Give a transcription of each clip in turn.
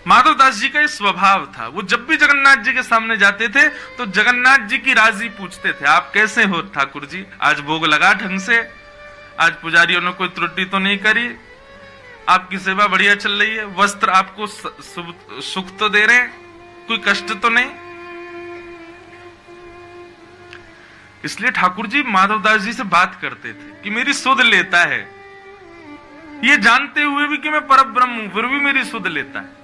माधवदास जी का ये स्वभाव था, वो जब भी जगन्नाथ जी के सामने जाते थे तो जगन्नाथ जी की राजी पूछते थे, आप कैसे हो ठाकुर जी, आज भोग लगा ढंग से, आज पुजारियों ने कोई त्रुटि तो नहीं करी, आपकी सेवा बढ़िया चल रही है, वस्त्र आपको सुख तो दे रहे हैं, कोई कष्ट तो नहीं। इसलिए ठाकुर जी माधवदास जी से बात करते थे कि मेरी सुध लेता है, ये जानते हुए भी कि मैं परब्रह्म हूं, फिर भी मेरी सुध लेता है।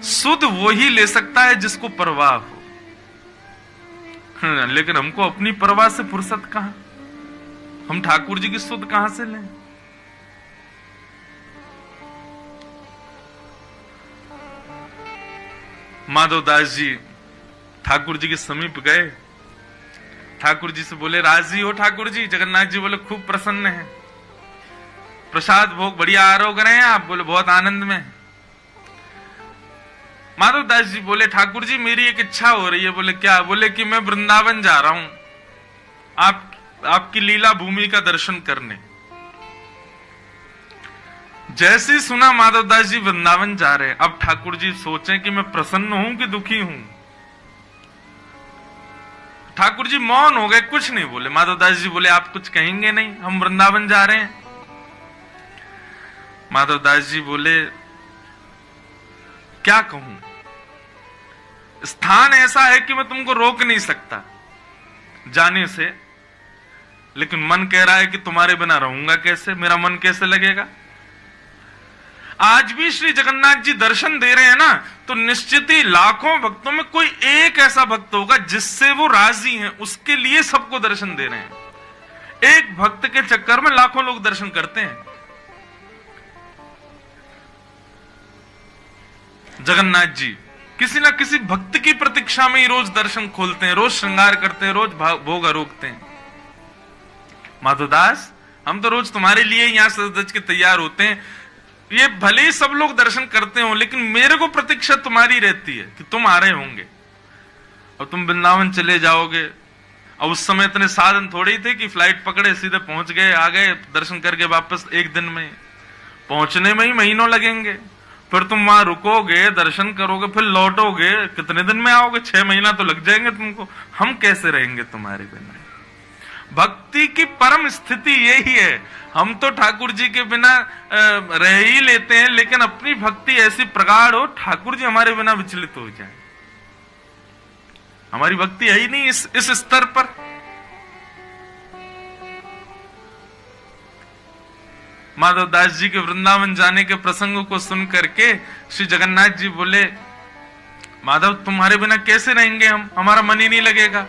सुध वही ले सकता है जिसको परवाह हो, लेकिन हमको अपनी परवाह से फुर्सत कहां, हम ठाकुर जी की सुध कहां से लें। माधवदास जी ठाकुर जी के समीप गए, ठाकुर जी से बोले, राजी हो ठाकुर जी? जगन्नाथ जी बोले, खूब प्रसन्न है, प्रसाद भोग बढ़िया आरोग रहे हैं आप? बोले, बहुत आनंद में। माधवदास जी बोले, ठाकुर जी मेरी एक इच्छा हो रही है। बोले, क्या? बोले कि मैं वृंदावन जा रहा हूं आपकी लीला भूमि का दर्शन करने। जैसे ही सुना माधवदास जी वृंदावन जा रहे हैं, अब ठाकुर जी सोचें कि मैं प्रसन्न हूं कि दुखी हूं। ठाकुर जी मौन हो गए, कुछ नहीं बोले। माधवदास जी बोले, आप कुछ कहेंगे नहीं, हम वृंदावन जा रहे हैं। माधवदास जी बोले, क्या कहूं, स्थान ऐसा है कि मैं तुमको रोक नहीं सकता जाने से, लेकिन मन कह रहा है कि तुम्हारे बिना रहूंगा कैसे, मेरा मन कैसे लगेगा। आज भी श्री जगन्नाथ जी दर्शन दे रहे हैं ना, तो निश्चित ही लाखों भक्तों में कोई एक ऐसा भक्त होगा जिससे वो राजी हैं, उसके लिए सबको दर्शन दे रहे हैं। एक भक्त के चक्कर में लाखों लोग दर्शन करते हैं। जगन्नाथ जी किसी ना किसी भक्त की प्रतीक्षा में ही रोज दर्शन खोलते हैं, रोज श्रृंगार करते हैं, रोज भोग आरोगते हैं। माधवदास, हम तो रोज तुम्हारे लिए यहां सज धज के तैयार होते हैं, ये भले ही सब लोग दर्शन करते हो, लेकिन मेरे को प्रतीक्षा तुम्हारी रहती है कि तुम आ रहे होंगे और तुम वृंदावन चले जाओगे। और उस समय इतने साधन थोड़े ही थे कि फ्लाइट पकड़े सीधे पहुंच गए, आ गए, दर्शन करके वापस एक दिन में, पहुंचने में ही महीनों लगेंगे, फिर तुम वहां रुकोगे, दर्शन करोगे, फिर लौटोगे, कितने दिन में आओगे? 6 महीना तो लग जाएंगे तुमको। हम कैसे रहेंगे तुम्हारे बिना? भक्ति की परम स्थिति यही है। हम तो ठाकुर जी के बिना रह ही लेते हैं, लेकिन अपनी भक्ति ऐसी प्रगाढ़ हो ठाकुर जी हमारे बिना विचलित हो जाए। हमारी भक्ति है ही नहीं इस स्तर पर। माधवदास जी के वृंदावन जाने के प्रसंग को सुन करके श्री जगन्नाथ जी बोले, माधव तुम्हारे बिना कैसे रहेंगे हम, हमारा मन ही नहीं लगेगा।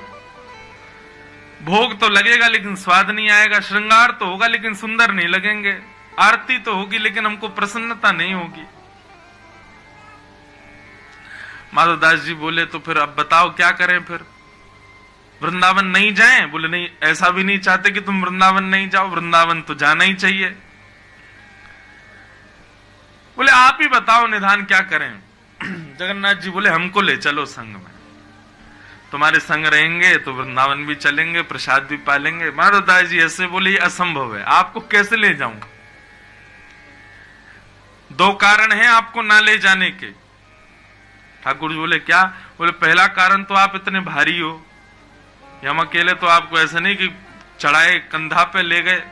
भोग तो लगेगा लेकिन स्वाद नहीं आएगा, श्रृंगार तो होगा लेकिन सुंदर नहीं लगेंगे, आरती तो होगी लेकिन हमको प्रसन्नता नहीं होगी। माधवदास जी बोले, तो फिर अब बताओ क्या करें, फिर वृंदावन नहीं जाएं? बोले, नहीं, ऐसा भी नहीं चाहते कि तुम वृंदावन नहीं जाओ, वृंदावन तो जाना ही चाहिए। बोले, आप ही बताओ निधान क्या करें। जगन्नाथ जी बोले, हमको ले चलो संग में, तुम्हारे संग रहेंगे तो वृंदावन भी चलेंगे, प्रसाद भी पालेंगे। माधवदास जी ऐसे बोले, ये असंभव है, आपको कैसे ले जाऊं? 2 कारण हैं आपको ना ले जाने के। ठाकुर जी बोले, क्या? बोले, पहला कारण तो आप इतने भारी हो, हम अकेले तो आपको ऐसे नहीं कि चढ़ाए कंधा पे ले गए।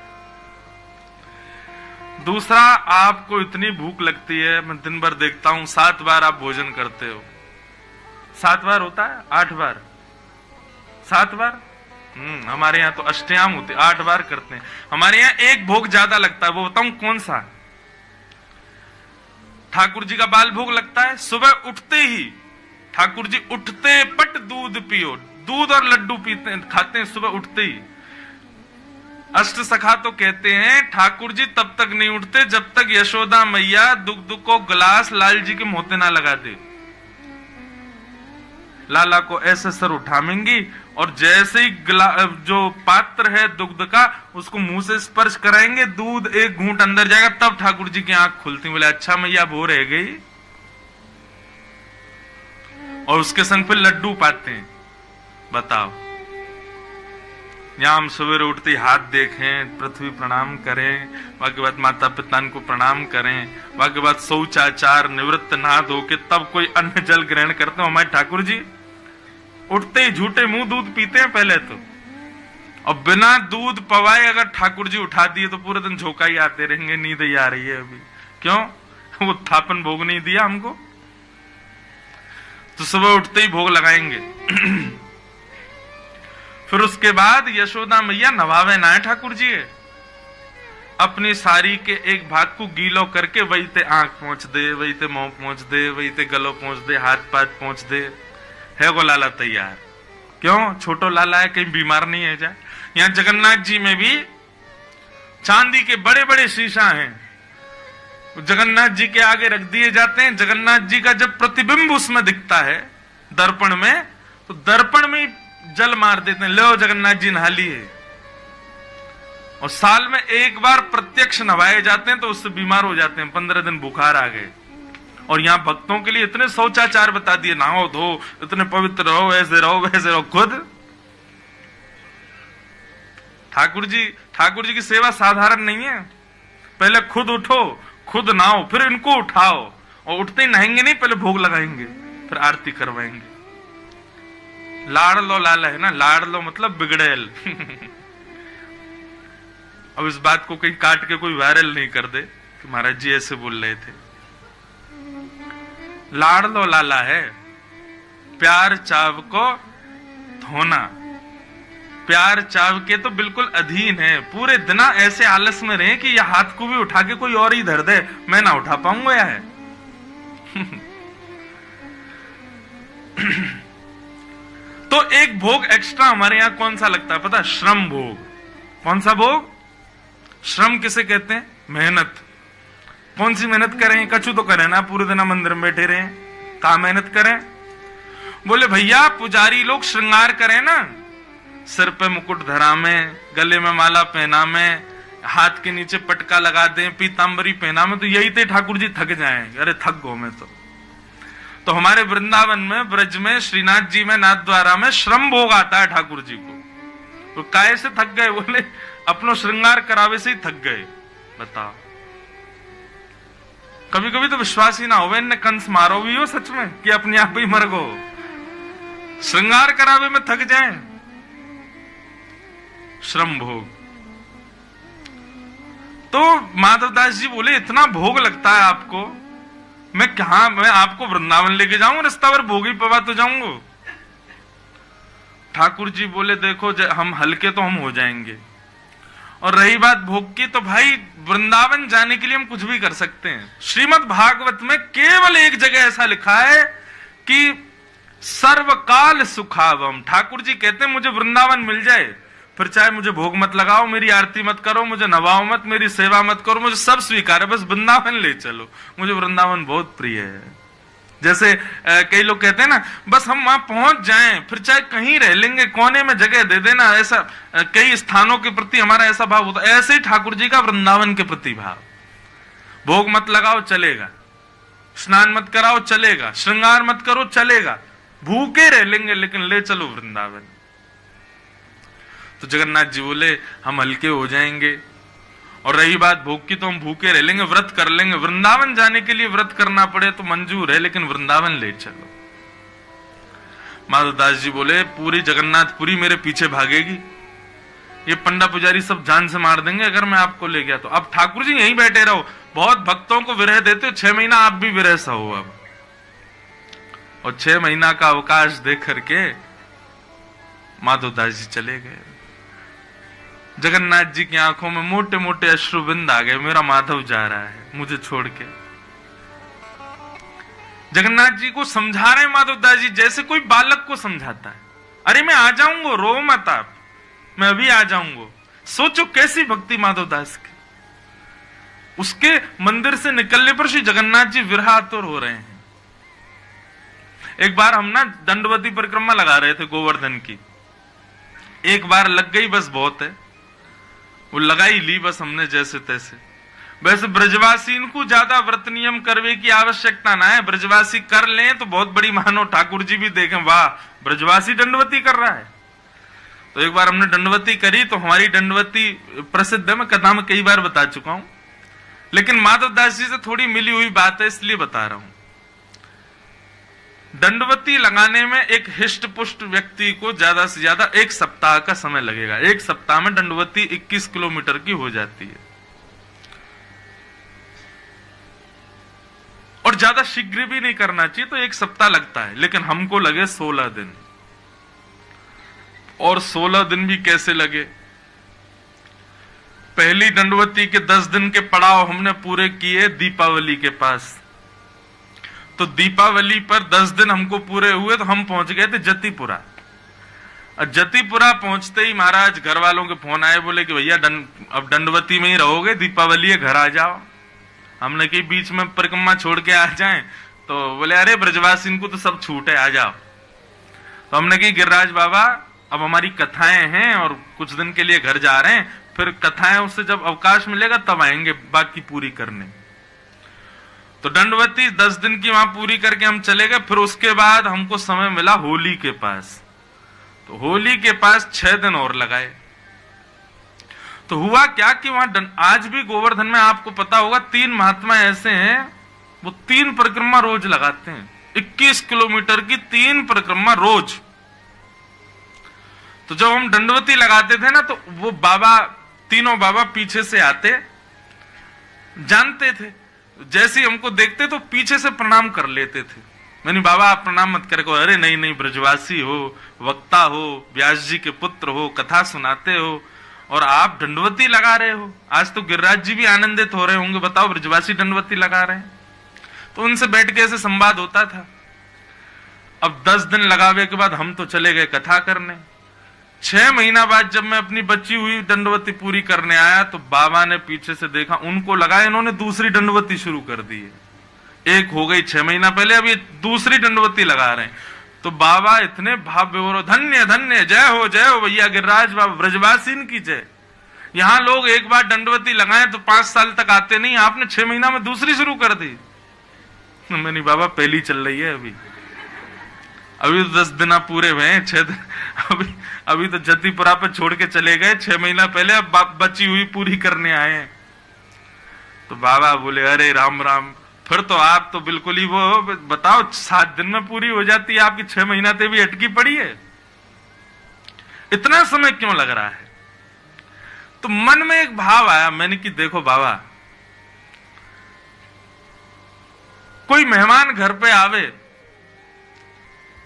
दूसरा, आपको इतनी भूख लगती है, मैं दिन भर देखता हूं 7 बार आप भोजन करते हो। 7 बार होता है? 8 बार? 7 बार? हमारे यहाँ तो अष्टयाम होते, 8 बार करते हैं। हमारे यहाँ एक भोग ज्यादा लगता है, वो बताऊं कौन सा? ठाकुर जी का बाल भोग लगता है। सुबह उठते ही ठाकुर जी उठते पट दूध पियो, दूध और लड्डू पीते खाते हैं सुबह उठते ही। अष्ट सखा तो कहते हैं ठाकुर जी तब तक नहीं उठते जब तक यशोदा मैया दुग्ध को गिलास लाल जी के मोते ना लगा दे। लाला को ऐसे सर उठाएंगी और जैसे ही जो पात्र है दुग्ध का उसको मुंह से स्पर्श कराएंगे, दूध एक घूंट अंदर जाएगा, तब ठाकुर जी की आंख खुलती। बोले, अच्छा मैया वो रह गई। और उसके संग फिर लड्डू पाते हैं। बताओ, यहाँ हम सवेरे उठते ही हाथ देखें, पृथ्वी प्रणाम करें, बाकी बात माता पिता को प्रणाम करें, बाकी बात शौचाचार निवृत्त नहा धो के तब कोई अन्न जल ग्रहण करते हो। हमारे ठाकुर जी उठते ही झूठे मुंह दूध पीते हैं पहले तो, और बिना दूध पवाए अगर ठाकुर जी उठा दिए तो पूरे दिन झोंका ही आते रहेंगे, नींद ही आ रही है अभी। क्यों? वो थापन भोग नहीं दिया हमको, तो सुबह उठते ही भोग लगाएंगे। फिर उसके बाद यशोदा मैया नवावे ना ठाकुर जी अपनी साड़ी के एक भाग को गीलो करके वही ते आंख पहुंच दे, वही ते मुंह पहुंच दे, वही ते गलो पहुंच दे, हाथ पाथ पहुंच दे, है वो लाला तैयार। क्यों? छोटो लाला है, कहीं बीमार नहीं है जाए। यहाँ जगन्नाथ जी में भी चांदी के बड़े बड़े शीशा हैं, जगन्नाथ जी के आगे रख दिए जाते हैं। जगन्नाथ जी का जब प्रतिबिंब उसमें दिखता है दर्पण में, तो दर्पण में जल मार देते हैं, लो जगन्नाथ जी नहा लिए। और साल में एक बार प्रत्यक्ष नवाए जाते हैं तो उससे बीमार हो जाते हैं, 15 दिन बुखार आ गए। और यहाँ भक्तों के लिए इतने शौचाचार बता दिए, नहाओ धो, इतने पवित्र रहो, ऐसे रहो वैसे रहो। खुद ठाकुर जी की सेवा साधारण नहीं है। पहले खुद उठो, खुद नहाओ, फिर इनको उठाओ, और उठते ही नहाएंगे नहीं, पहले भोग लगाएंगे, फिर आरती करवाएंगे। लाड़ लो लाला है ना, लाड़ लो मतलब बिगड़ेल। अब इस बात को कहीं काट के कोई वायरल नहीं कर दे कि महाराज जी ऐसे बोल रहे थे। लाड़ लो लाला है, प्यार चाव को धोना, प्यार चाव के तो बिल्कुल अधीन है। पूरे दिन ऐसे आलस में रहे कि यह हाथ को भी उठा के कोई और ही धर दे, मैं ना उठा पाऊंगा या है। तो एक भोग एक्स्ट्रा हमारे यहां कौन सा लगता है पता है? श्रम भोग। कौन सा भोग? श्रम किसे कहते हैं? मेहनत। कौन सी मेहनत करें? कछु तो करें ना, पूरे दिन मंदिर में बैठे रहे, कहा मेहनत करें? बोले भैया पुजारी लोग श्रृंगार करें ना, सिर पे मुकुट धरा में, गले में माला पहना में, हाथ के नीचे पटका लगा दें, पीतांबरी पहना में, तो यही थे ठाकुर जी थक जाएं। अरे थक गो मैं तो हमारे वृंदावन में, ब्रज में, श्रीनाथ जी में, नाथ द्वारा में श्रम भोग आता है ठाकुर जी को। तो काय से थक गए? बोले अपनो श्रृंगार करावे से ही थक गए। बताओ, कभी कभी तो विश्वास ही ना हो, इनने कंस मारो भी हो सच में कि अपने आप ही मर गो, श्रृंगार करावे में थक जाए। श्रम भोग। तो माधवदास जी बोले इतना भोग लगता है आपको, मैं आपको वृंदावन लेके जाऊं, रास्ता भर भोग ही पवा तो जाऊंगा। ठाकुर जी बोले देखो हम हल्के तो हम हो जाएंगे, और रही बात भोग की, तो भाई वृंदावन जाने के लिए हम कुछ भी कर सकते हैं। श्रीमद् भागवत में केवल एक जगह ऐसा लिखा है कि सर्वकाल सुखावम। ठाकुर जी कहते हैं मुझे वृंदावन मिल जाए, फिर चाहे मुझे भोग मत लगाओ, मेरी आरती मत करो, मुझे नवाओ मत, मेरी सेवा मत करो, मुझे सब स्वीकार है, बस वृंदावन ले चलो। मुझे वृंदावन बहुत प्रिय है। जैसे कई लोग कहते हैं ना, बस हम वहां पहुंच जाएं, फिर चाहे कहीं रह लेंगे, कोने में जगह दे देना। ऐसा कई स्थानों के प्रति हमारा ऐसा भाव होता है, ऐसे ही ठाकुर जी का वृंदावन के प्रति भाव। भोग मत लगाओ चलेगा, स्नान मत कराओ चलेगा, श्रृंगार मत करो चलेगा, भूखे रह लेंगे लेकिन ले चलो वृंदावन। तो जगन्नाथ जी बोले हम हल्के हो जाएंगे, और रही बात भोग की तो हम भूखे रह लेंगे, व्रत कर लेंगे। वृंदावन जाने के लिए व्रत करना पड़े तो मंजूर है, लेकिन वृंदावन ले चलो। माधवदास जी बोले पूरी जगन्नाथपुरी मेरे पीछे भागेगी, ये पंडा पुजारी सब जान से मार देंगे अगर मैं आपको ले गया तो। अब ठाकुर जी यहीं बैठे रहो, बहुत भक्तों को विरह देते हो, 6 महीना आप भी विरह सा हो अब। और 6 महीना का अवकाश दे करके माधवदास जी चले गए। जगन्नाथ जी की आंखों में मोटे मोटे अश्रुबिंद आ गए, मेरा माधव जा रहा है मुझे छोड़ के। जगन्नाथ जी को समझा रहे माधवदास जी जैसे कोई बालक को समझाता है, अरे मैं आ जाऊंगा, रो मत आप, मैं अभी आ जाऊंगा। सोचो कैसी भक्ति माधवदास की। उसके मंदिर से निकलने पर श्री जगन्नाथ जी विरहातुर हो रहे हैं। एक बार हम ना दंडवती परिक्रमा लगा रहे थे गोवर्धन की, एक बार लग गई बस बहुत है, वो लगाई ली बस हमने जैसे तैसे। वैसे ब्रजवासी इनको ज्यादा व्रत नियम करवे की आवश्यकता ना है, ब्रजवासी कर लें तो बहुत बड़ी मानो। ठाकुर जी भी देखें वाह ब्रजवासी दंडवती कर रहा है, तो एक बार हमने दंडवती करी, तो हमारी दंडवती प्रसिद्ध है, मैं कथा में कई बार बता चुका हूं, लेकिन माधवदास जी से थोड़ी मिली हुई बात है इसलिए बता रहा हूं। दंडवती लगाने में एक हिष्ट पुष्ट व्यक्ति को ज्यादा से ज्यादा 1 सप्ताह का समय लगेगा। 1 सप्ताह में दंडवती 21 किलोमीटर की हो जाती है, और ज्यादा शीघ्र भी नहीं करना चाहिए, तो 1 सप्ताह लगता है, लेकिन हमको लगे 16 दिन। और 16 दिन भी कैसे लगे? पहली दंडवती के 10 दिन के पड़ाव हमने पूरे किए दीपावली के पास। तो दीपावली पर 10 दिन हमको पूरे हुए, तो हम पहुंच गए थे जतिपुरा। और जतिपुरा पहुंचते ही महाराज घर वालों के फोन आए, बोले कि भैया अब दंडवती में ही रहोगे, दीपावली है, घर आ जाओ। हमने कहीं बीच में परिक्रमा छोड़ के आ जाएं, तो बोले अरे ब्रजवासी को तो सब छूट है, आ जाओ। तो हमने कही गिरिराज बाबा अब हमारी कथाएं हैं और कुछ दिन के लिए घर जा रहे हैं, फिर कथाएं उससे जब अवकाश मिलेगा तब आएंगे बाकी पूरी करने। तो दंडवती 10 दिन की वहां पूरी करके हम चले गए। फिर उसके बाद हमको समय मिला होली के पास, तो होली के पास 6 दिन और लगाए। तो हुआ क्या कि वहां आज भी गोवर्धन में आपको पता होगा 3 महात्मा ऐसे हैं, वो 3 परिक्रमा रोज लगाते हैं, 21 किलोमीटर की 3 परिक्रमा रोज। तो जब हम दंडवती लगाते थे ना, तो वो बाबा, तीनों बाबा पीछे से आते, जानते थे, जैसे हमको देखते तो पीछे से प्रणाम कर लेते थे। मैंने बाबा आप प्रणाम मत करे, अरे नहीं नहीं, ब्रजवासी हो, वक्ता हो, व्यास जी के पुत्र हो, कथा सुनाते हो, और आप दंडवती लगा रहे हो। आज तो गिरिराज जी भी आनंदित हो रहे होंगे, बताओ ब्रजवासी दंडवती लगा रहे हैं। तो उनसे बैठ के ऐसे संवाद होता था। अब 10 दिन लगावे के बाद हम तो चले गए कथा करने। 6 महीना बाद जब मैं अपनी बची हुई दंडवती पूरी करने आया, तो बाबा ने पीछे से देखा, उनको लगा इन्होंने दूसरी दंडवती शुरू कर दी है। एक हो गई 6 महीना पहले, अब ये दूसरी दंडवती लगा रहे हैं। तो बाबा इतने भाव विभोर, धन्य धन्य, जय हो भैया गिरिराज बाबा, ब्रजवासीन की जय। यहां लोग एक बार दंडवती लगाएं तो 5 साल तक आते नहीं, आपने 6 महीना में दूसरी शुरू कर दी। मैंने बाबा पहली चल रही है, अभी तो 10 दिन पूरे हुए हैं, 6 दिन अभी तो जतिपुरा पे छोड़ के चले गए 6 महीना पहले, अब बची हुई पूरी करने आए हैं। तो बाबा बोले अरे राम राम, फिर तो आप तो बिल्कुल ही वो, बताओ 7 दिन में पूरी हो जाती है, आपकी 6 महीना से भी अटकी पड़ी है, इतना समय क्यों लग रहा है? तो मन में एक भाव आया, मैंने कि देखो बाबा, कोई मेहमान घर पे आवे,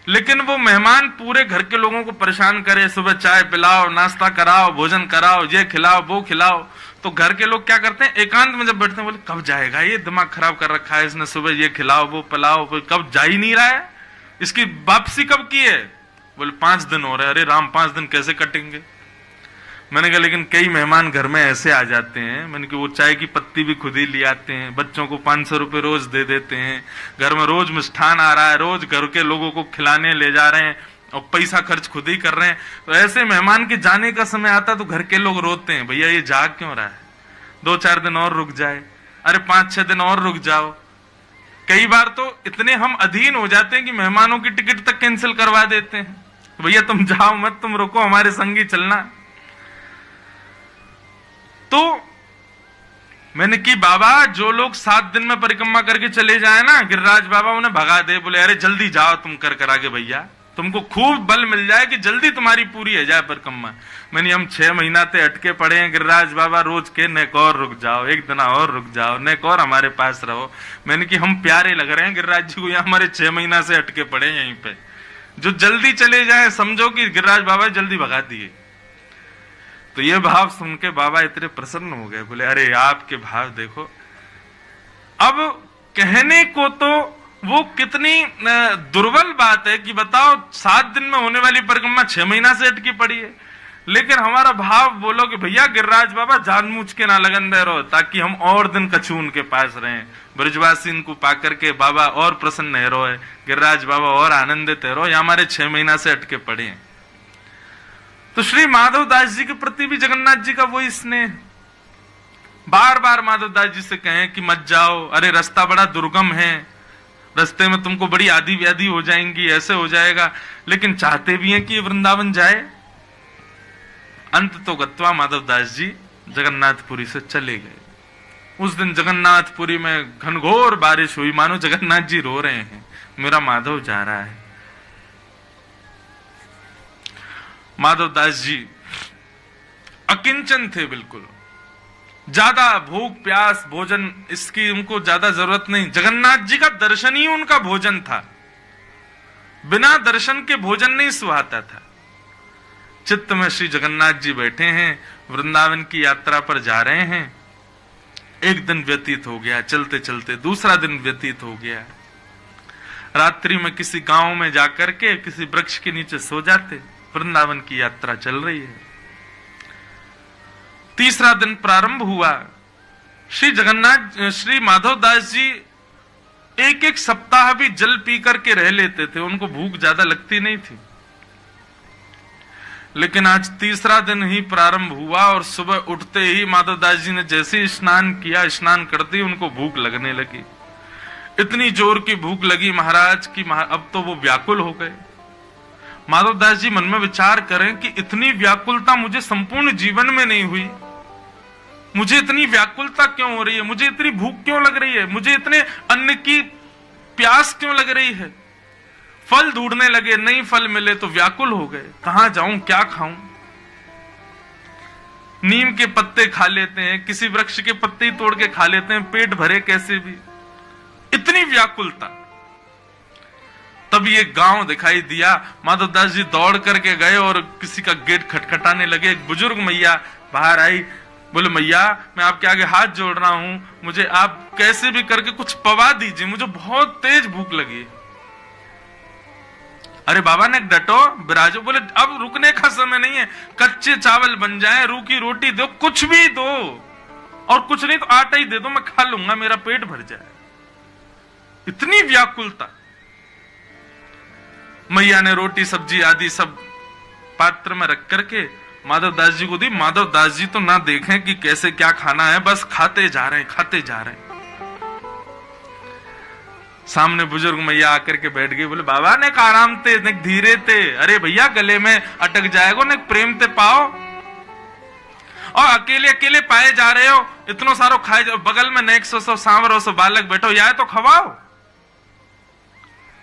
लेकिन वो मेहमान पूरे घर के लोगों को परेशान करे, सुबह चाय पिलाओ, नाश्ता कराओ, भोजन कराओ, ये खिलाओ वो खिलाओ, तो घर के लोग क्या करते हैं, एकांत में जब बैठते हैं, बोले कब जाएगा ये, दिमाग खराब कर रखा है इसने, सुबह ये खिलाओ वो पिलाओ, कब जा ही नहीं रहा है, इसकी वापसी कब की है? बोले 5 दिन हो रहे। अरे राम, 5 दिन कैसे कटेंगे? मैंने कहा लेकिन कई मेहमान घर में ऐसे आ जाते हैं, मैंने कहा वो चाय की पत्ती भी खुद ही ले आते हैं, बच्चों को 500 रुपए रोज दे देते हैं, घर में रोज मिष्ठान आ रहा है, रोज घर के लोगों को खिलाने ले जा रहे हैं, और पैसा खर्च खुद ही कर रहे हैं। तो ऐसे मेहमान के जाने का समय आता तो घर के लोग रोते हैं, भैया ये जा क्यों रहा है, 2-4 दिन और रुक जाए, अरे 5-6 दिन और रुक जाओ। कई बार तो इतने हम अधीन हो जाते हैं कि मेहमानों की टिकट तक कैंसिल करवा देते हैं, भैया तुम जाओ मत, तुम रुको, हमारे संग ही चलना। तो मैंने की बाबा, जो लोग 7 दिन में परिक्रमा करके चले जाए ना, गिरिराज बाबा उन्हें भगा दे, बोले अरे जल्दी जाओ तुम कर आगे भैया, तुमको खूब बल मिल जाए कि जल्दी तुम्हारी पूरी हो जाए परिक्रमा। मैंने हम 6 महीना से अटके पड़े हैं गिरिराज बाबा, रोज के नेक और रुक जाओ, एक दिन और रुक जाओ, नेक और हमारे पास रहो। मैंने कि हम प्यारे लग रहे हैं गिरिराज जी को, यहाँ हमारे 6 महीना से अटके पड़े हैं यहीं पे, जो जल्दी चले जाए समझो कि गिरिराज बाबा जल्दी भगा दिए। तो ये भाव सुन के बाबा इतने प्रसन्न हो गए, बोले अरे आपके भाव देखो। अब कहने को तो वो कितनी दुर्बल बात है कि बताओ 7 दिन में होने वाली परिक्रमा 6 महीना से अटकी पड़ी है, लेकिन हमारा भाव बोलो कि भैया गिरिराज बाबा जानबूझ के ना लगन दे रहो, ताकि हम और दिन कछु उनके पास रहें, ब्रजवासी इनको पाकर के बाबा और प्रसन्न है रो है, गिरिराज बाबा और आनंदित है रो, या हमारे 6 महीना से अटके पड़े हैं। तो श्री माधवदास जी के प्रति भी जगन्नाथ जी का वही स्नेह, बार बार माधवदास जी से कहें कि मत जाओ, अरे रास्ता बड़ा दुर्गम है, रास्ते में तुमको बड़ी आदि व्याधि हो जाएंगी, ऐसे हो जाएगा, लेकिन चाहते भी हैं कि वृंदावन जाए। अंत तो गत्वा माधवदास जी जगन्नाथपुरी से चले गए। उस दिन जगन्नाथपुरी में घनघोर बारिश हुई, मानो जगन्नाथ जी रो रहे हैं, मेरा माधव जा रहा है। माधवदास जी अकिंचन थे, बिल्कुल ज्यादा भूख प्यास भोजन इसकी उनको ज्यादा जरूरत नहीं। जगन्नाथ जी का दर्शन ही उनका भोजन था, बिना दर्शन के भोजन नहीं सुहाता था। चित्त में श्री जगन्नाथ जी बैठे हैं, वृंदावन की यात्रा पर जा रहे हैं। एक दिन व्यतीत हो गया, चलते चलते दूसरा दिन व्यतीत हो गया। रात्रि में किसी गांव में जाकर के किसी वृक्ष के नीचे सो जाते। वृंदावन की यात्रा चल रही है। तीसरा दिन प्रारंभ हुआ। श्री माधवदास जी एक एक सप्ताह भी जल पी करके रह लेते थे, उनको भूख ज्यादा लगती नहीं थी। लेकिन आज तीसरा दिन ही प्रारंभ हुआ और सुबह उठते ही माधवदास जी ने जैसे ही स्नान किया, स्नान करते ही उनको भूख लगने लगी। इतनी जोर की भूख लगी महाराज की अब तो वो व्याकुल हो गए। माधवदास जी मन में विचार करें कि इतनी व्याकुलता मुझे संपूर्ण जीवन में नहीं हुई, मुझे इतनी व्याकुलता क्यों हो रही है, मुझे इतनी भूख क्यों लग रही है, मुझे इतने अन्न की प्यास क्यों लग रही है। फल ढूंढने लगे, नहीं फल मिले तो व्याकुल हो गए, कहां जाऊं क्या खाऊं। नीम के पत्ते खा लेते हैं, किसी वृक्ष के पत्ते ही तोड़ के खा लेते हैं, पेट भरे कैसे भी, इतनी व्याकुलता। तब ये गांव दिखाई दिया। माधवदास जी दौड़ करके गए और किसी का गेट खटखटाने लगे। एक बुजुर्ग मैया बाहर आई, बोले मैया मैं आपके आगे हाथ जोड़ रहा हूं, मुझे आप कैसे भी करके कुछ पवा दीजिए, मुझे बहुत तेज भूख लगी। अरे बाबा ने डटो बिराजो। बोले अब रुकने का समय नहीं है, कच्चे चावल बन जाए, रूखी रोटी दो, कुछ भी दो, और कुछ नहीं तो आटा ही दे दो, मैं खा लूंगा, मेरा पेट भर जाए। इतनी व्याकुलता। मैया ने रोटी सब्जी आदि सब पात्र में रख करके माधवदास जी को दी। माधवदास जी तो ना देखें कि कैसे क्या खाना है, बस खाते जा रहे हैं, खाते जा रहे हैं। सामने बुजुर्ग मैया आकर के बैठ गई। बोले बाबा ने आराम थे, ने धीरे थे। अरे भैया गले में अटक जाएगा, ने प्रेम ते पाओ, और अकेले अकेले पाए जा रहे हो, इतनो सारो खाए जाओ, बगल में नेक सो सांवरो सो बालक बैठो, या तो खवाओ।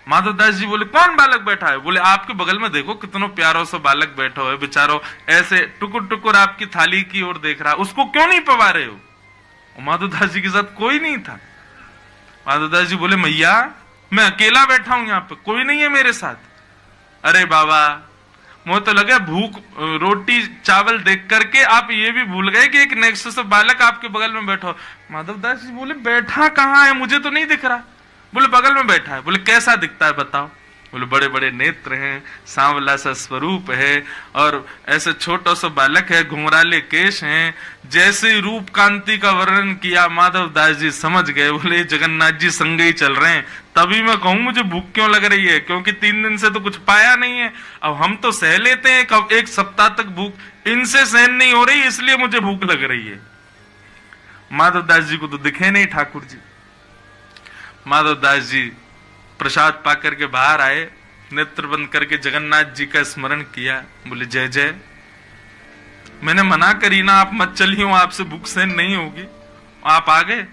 माधवदास जी बोले कौन बालक बैठा है। बोले आपके बगल में देखो कितनो प्यारो सो बालक बैठो है, बेचारो ऐसे टुकुर टुकुर आपकी थाली की ओर देख रहा, उसको क्यों नहीं पवा रहे हो। माधवदास जी के साथ कोई नहीं था। माधवदास जी बोले मैया मैं अकेला बैठा हूं, यहाँ पे कोई नहीं है मेरे साथ। अरे बाबा मुझे तो लगे भूख रोटी चावल देख करके आप ये भी भूल गए कि एक नेक्स्ट से बालक आपके बगल में बैठो। माधवदास जी बोले बैठा कहाँ है, मुझे तो नहीं दिख रहा। बोले बगल में बैठा है। बोले कैसा दिखता है बताओ। बोले बड़े बड़े नेत्र हैं, सांवला सा स्वरूप है, और ऐसे छोटा सा बालक है, घुंघराले केश हैं। जैसे रूप कांति का वर्णन किया माधवदास जी समझ गए। बोले जगन्नाथ जी संगे ही चल रहे हैं। तभी मैं कहूं मुझे भूख क्यों लग रही है, क्योंकि 3 दिन से तो कुछ पाया नहीं है। अब हम तो सह लेते हैं, कब एक सप्ताह तक भूख, इनसे सहन नहीं हो रही, इसलिए मुझे भूख लग रही है। माधवदास जी को तो दिखे नहीं ठाकुर जी। माधवदास जी प्रसाद पाकर के बाहर आए, नेत्र बंद करके जगन्नाथ जी का स्मरण किया। बोले जय जय, मैंने मना करी ना, आप मत चलिए, आपसे भूख सहन नहीं होगी, आप आ गए।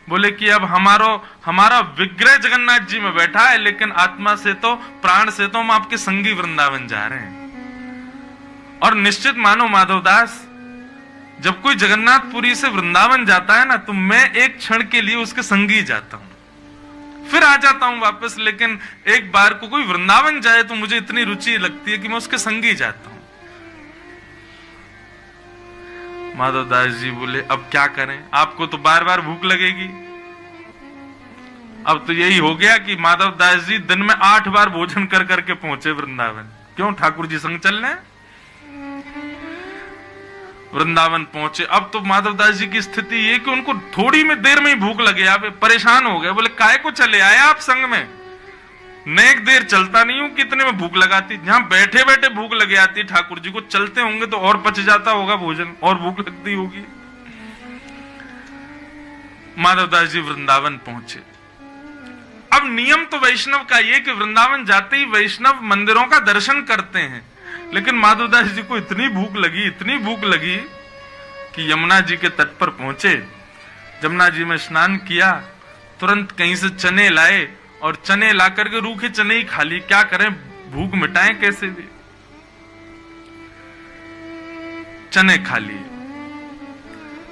बोले कि अब हमारा विग्रह जगन्नाथ जी में बैठा है, लेकिन आत्मा से तो प्राण से तो हम आपके संगी वृंदावन जा रहे हैं। और निश्चित मानो माधवदास, जब कोई जगन्नाथपुरी से वृंदावन जाता है ना, तो मैं एक क्षण के लिए उसके संगी जाता हूं, फिर आ जाता हूं वापस। लेकिन एक बार को कोई वृंदावन जाए तो मुझे इतनी रुचि लगती है कि मैं उसके संगी जाता हूं। माधवदास जी बोले अब क्या करें, आपको तो बार बार भूख लगेगी। अब तो यही हो गया कि माधवदास जी दिन में 8 बार भोजन कर करके पहुंचे वृंदावन। क्यों, ठाकुर जी संग चल रहे हैं। वृंदावन पहुंचे। अब तो माधवदास जी की स्थिति ये कि उनको थोड़ी में देर में ही भूख लगे, आप परेशान हो गए। बोले काहे को चले आए आप संग में, नेक देर चलता नहीं हूं, कितने में भूख लगाती, जहां बैठे बैठे भूख लगे आती। ठाकुर जी को चलते होंगे तो और पच जाता होगा भोजन, और भूख लगती होगी। माधवदास जी वृंदावन पहुंचे। अब नियम तो वैष्णव का ये कि वृंदावन जाते ही वैष्णव मंदिरों का दर्शन करते हैं, लेकिन माधवदास जी को इतनी भूख लगी कि यमुना जी के तट पर पहुंचे, यमुना जी में स्नान किया, तुरंत कहीं से चने लाए और चने ला करके रूखे चने ही खा लिए। क्या करें, भूख मिटाएं कैसे भी। चने खा लिए।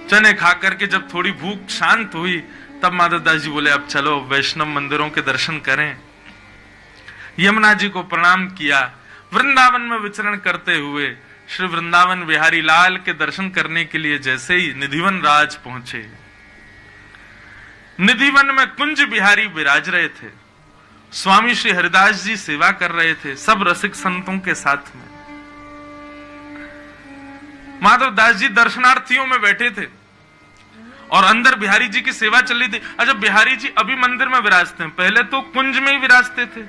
चने खा करके जब थोड़ी भूख शांत हुई, तब माधवदास जी बोले अब चलो वैष्णव मंदिरों के दर्शन करें। यमुना जी को प्रणाम किया। वृंदावन में विचरण करते हुए श्री वृंदावन बिहारी लाल के दर्शन करने के लिए जैसे ही निधिवन राज पहुंचे, निधिवन में कुंज बिहारी विराज रहे थे। स्वामी श्री हरिदास जी सेवा कर रहे थे, सब रसिक संतों के साथ में। माधवदास जी दर्शनार्थियों में बैठे थे और अंदर बिहारी जी की सेवा चल रही थी। अच्छा, बिहारी जी अभी मंदिर में विराजते हैं, पहले तो कुंज में ही विराजते थे,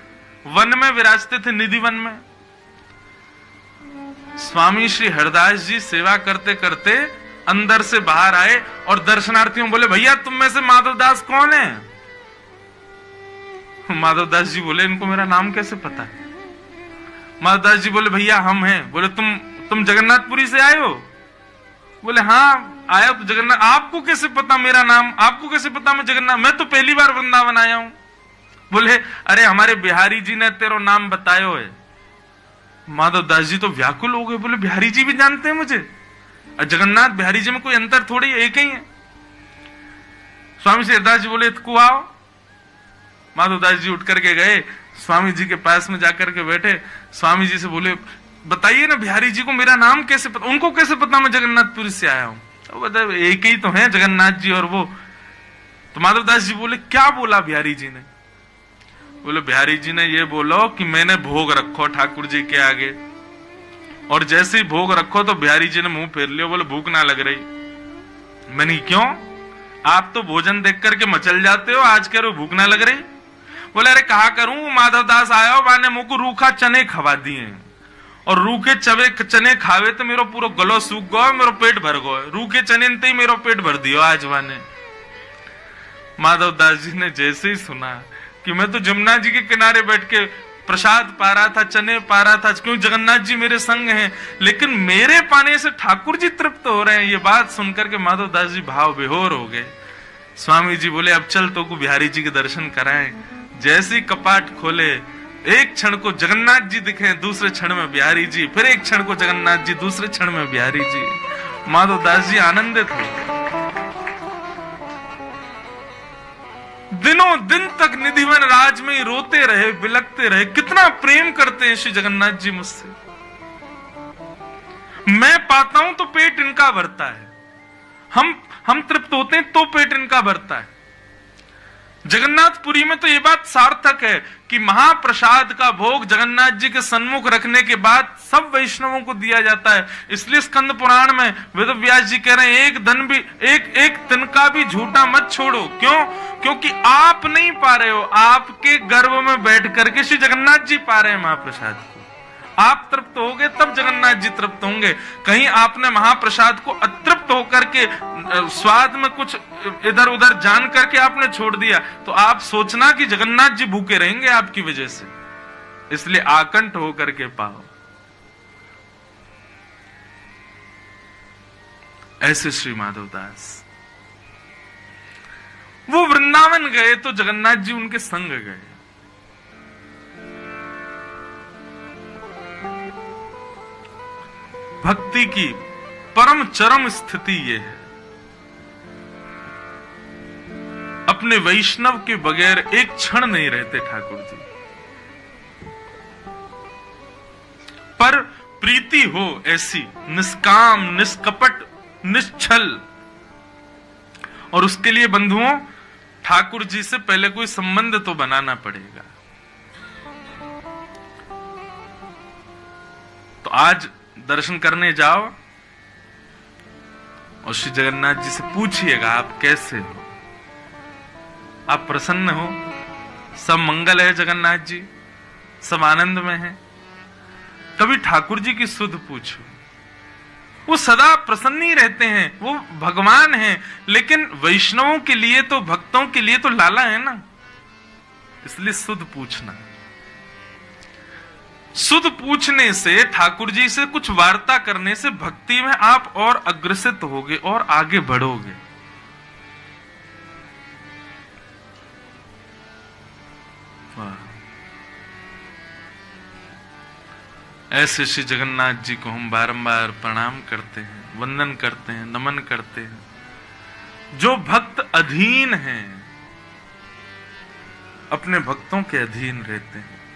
वन में विराजते थे, निधिवन में। स्वामी श्री हरिदास जी सेवा करते करते अंदर से बाहर आए और दर्शनार्थियों बोले भैया तुम में से माधवदास कौन है? माधवदास जी बोले इनको मेरा नाम कैसे पता है? माधवदास जी बोले भैया हम हैं। बोले तुम जगन्नाथपुरी से आए हो? बोले हाँ आया तो जगन्नाथ। आपको कैसे पता मेरा नाम? आपको कैसे पता मैं जगन्नाथ? मैं तो पहली बार वृंदावन आया हूं। बोले अरे हमारे बिहारी जी ने तेरा नाम बतायो है। माधवदास जी तो व्याकुल हो गए, बोले बिहारी जी भी जानते हैं मुझे? जगन्नाथ बिहारी जी में कोई अंतर थोड़ी, एक ही है। स्वामी श्री हरिदास जी बोले इतको आओ। माधवदास जी उठ करके गए, स्वामी जी के पास में जाकर के बैठे। स्वामी जी से बोले बताइए ना बिहारी जी को मेरा नाम कैसे पता? उनको कैसे पता मैं जगन्नाथपुरी से आया हूं? तो बता एक ही तो है जगन्नाथ जी और वो। तो माधवदास जी बोले क्या बोला बिहारी जी ने? बोले बिहारी जी ने ये बोलो कि मैंने भोग रखो ठाकुर जी के आगे, और जैसे ही भोग रखो तो बिहारी जी ने मुंह फेर लिया। बोले भूख ना लग रही। मैंने क्यों? आप तो भोजन देख करके मचल जाते हो, आज कह रहे हो भूख ना लग रही। बोले अरे कहा करूं, माधवदास आया हो, मैंने मुंह को रूखा चने खवा दिए, और रूखे चने खावे तो मेरो पूरा गलो सूख गयो, मेरो पेट भर गयो। रूखे चने ही मेरो पेट भर दियो आज वाने। माधवदास जी ने जैसे ही सुना कि मैं तो जमुना जी के किनारे बैठ के प्रसाद पा रहा था, चने पा रहा था, क्यों जगन्नाथ जी मेरे संग हैं, लेकिन मेरे पाने से ठाकुर जी तृप्त हो रहे हैं, ये बात सुनकर के माधवदास जी भाव विभोर हो गए। स्वामी जी बोले अब चल तो को बिहारी जी के दर्शन कराएं। जैसे ही कपाट खोले, एक क्षण को जगन्नाथ जी दिखे, दूसरे क्षण में बिहारी जी, फिर एक क्षण को जगन्नाथ जी, दूसरे क्षण में बिहारी जी। माधवदास जी आनंदित हो। दिनों दिन तक निधिवन राज में ही रोते रहे, बिलखते रहे। कितना प्रेम करते हैं श्री जगन्नाथ जी मुझसे। मैं पाता हूं तो पेट इनका भरता है, हम तृप्त होते हैं तो पेट इनका भरता है। जगन्नाथपुरी में तो ये बात सार्थक है कि महाप्रसाद का भोग जगन्नाथ जी के सन्मुख रखने के बाद सब वैष्णवों को दिया जाता है। इसलिए स्कंद पुराण में वेदव्यास जी कह रहे हैं एक तिनका भी झूठा मत छोड़ो। क्यों? क्योंकि आप नहीं पा रहे हो, आपके गर्भ में बैठ करके श्री जगन्नाथ जी पा रहे हैं महाप्रसाद को। आप तृप्त होगे तब जगन्नाथ जी तृप्त होंगे। कहीं आपने महाप्रसाद को अतृप्त होकर के स्वाद में कुछ इधर उधर जान करके आपने छोड़ दिया तो आप सोचना कि जगन्नाथ जी भूखे रहेंगे आपकी वजह से। इसलिए आकंठ होकर के पाओ। ऐसे श्री माधवदास वो वृंदावन गए तो जगन्नाथ जी उनके संग गए। भक्ति की परम चरम स्थिति यह है, अपने वैष्णव के बगैर एक क्षण नहीं रहते ठाकुर जी। पर प्रीति हो ऐसी निष्काम, निष्कपट, निश्चल, और उसके लिए बंधुओं ठाकुर जी से पहले कोई संबंध तो बनाना पड़ेगा। तो आज दर्शन करने जाओ और श्री जगन्नाथ जी से पूछिएगा आप कैसे हो, आप प्रसन्न हो, सब मंगल है जगन्नाथ जी, सब आनंद में है। कभी ठाकुर जी की सुध पूछो, वो सदा प्रसन्न ही रहते हैं, वो भगवान हैं, लेकिन वैष्णवों के लिए तो, भक्तों के लिए तो लाला है ना, इसलिए सुध पूछना। सुध पूछने से, ठाकुर जी से कुछ वार्ता करने से भक्ति में आप और अग्रसित होगे और आगे बढ़ोगे। ऐसे श्री जगन्नाथ जी को हम बारंबार प्रणाम करते हैं, वंदन करते हैं, नमन करते हैं। जो भक्त अधीन हैं, अपने भक्तों के अधीन रहते हैं।